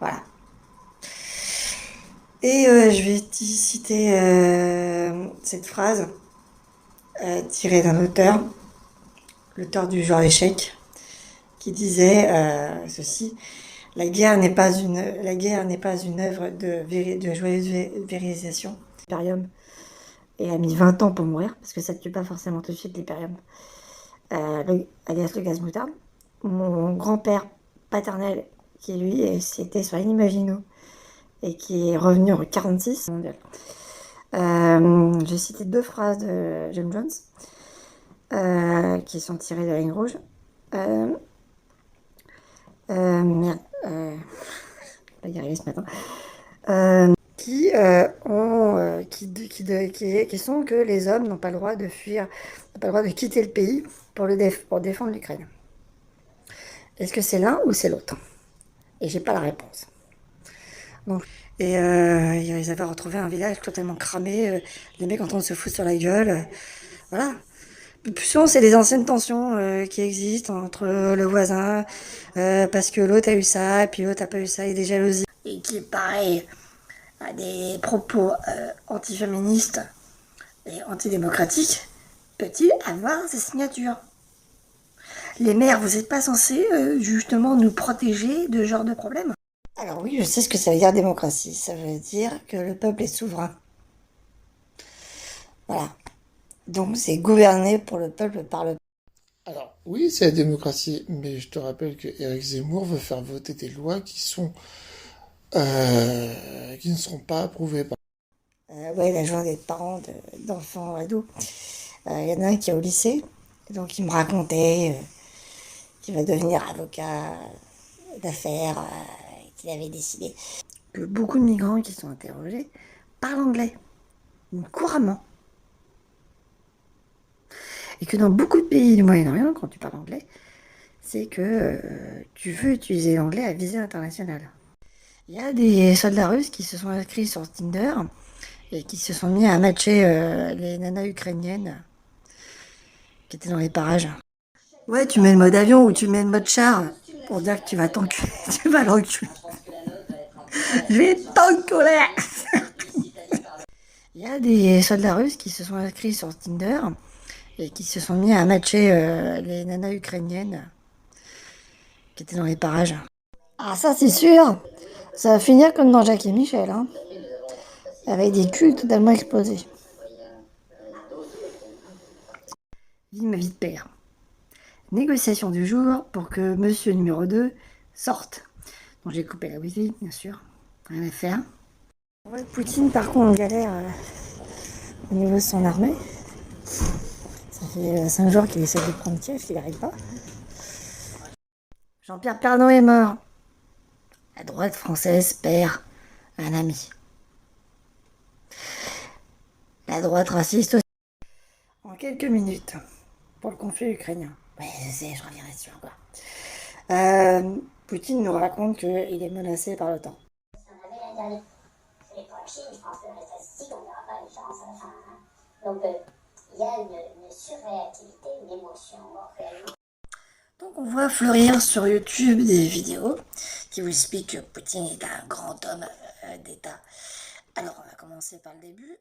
Voilà. Et je vais citer cette phrase tirée d'un auteur, l'auteur du joueur d'échecs, qui disait ceci: la guerre n'est pas une œuvre de joyeuse vérisation. L'Hyperium, et a mis 20 ans pour mourir, parce que ça ne tue pas forcément tout de suite l'Hyperium, alias le gaz moutarde. Mon grand-père paternel, qui lui était sur l'Imagino, et qui est revenu en 46 mondial. J'ai cité deux phrases de James Jones, qui sont tirées de la ligne rouge. Merde, je vais y arriver ce matin. Qui sont que les hommes n'ont pas le droit de fuir, n'ont pas le droit de quitter le pays pour défendre l'Ukraine. Est-ce que c'est l'un ou c'est l'autre? Et j'ai pas la réponse. Donc, et ils avaient retrouvé un village totalement cramé, les mecs en train de se foutre sur la gueule. Voilà. Plus souvent, c'est des anciennes tensions qui existent entre le voisin, parce que l'autre a eu ça, et puis l'autre a pas eu ça, et des jalousies. Et qui, pareil, a des propos antiféministes et antidémocratiques, peut-il avoir ses signatures? Les maires, vous n'êtes pas censés justement nous protéger de ce genre de problème? Alors oui, je sais ce que ça veut dire démocratie. Ça veut dire que le peuple est souverain. Voilà. Donc c'est gouverné pour le peuple par le peuple. Alors, oui, c'est la démocratie, mais je te rappelle que Éric Zemmour veut faire voter des lois qui ne seront pas approuvées par... Ouais, la joie des parents d'enfants ados. Il y en a un qui est au lycée, donc il me racontait qu'il va devenir avocat d'affaires, qu'il avait décidé. Que beaucoup de migrants qui sont interrogés parlent anglais, couramment. Et que dans beaucoup de pays du Moyen-Orient, quand tu parles anglais, c'est que tu veux utiliser l'anglais à visée internationale. Il y a des soldats russes qui se sont inscrits sur Tinder et qui se sont mis à matcher les nanas ukrainiennes qui étaient dans les parages. Ouais, tu mets le mode avion ou tu mets le mode char pour dire que tu vas t'enculer. Tu vas l'enculer. Je vais t'enculer. Il y a des soldats russes qui se sont inscrits sur Tinder et qui se sont mis à matcher les nanas ukrainiennes qui étaient dans les parages. Ah, ça c'est sûr. Ça va finir comme dans Jacques et Michel, hein, avec des culs totalement explosés. Vie ma vie de père. Négociation du jour pour que monsieur numéro 2 sorte. Donc j'ai coupé la wifi, bien sûr. Rien à faire. Ouais, Poutine, par contre, on galère au niveau de son armée. Ça fait 5 jours qu'il essaie de prendre Kiev, il n'arrive pas. Jean-Pierre Pernaut est mort. La droite française perd un ami. La droite raciste aussi. En quelques minutes, pour le conflit ukrainien. Ouais, je sais, je reviendrai dessus encore. Poutine nous raconte qu'il est menacé par l'OTAN. Donc il y a une surréactivité, une émotion réellement. Donc on voit fleurir sur YouTube des vidéos qui vous expliquent que Poutine est un grand homme d'État. Alors on va commencer par le début.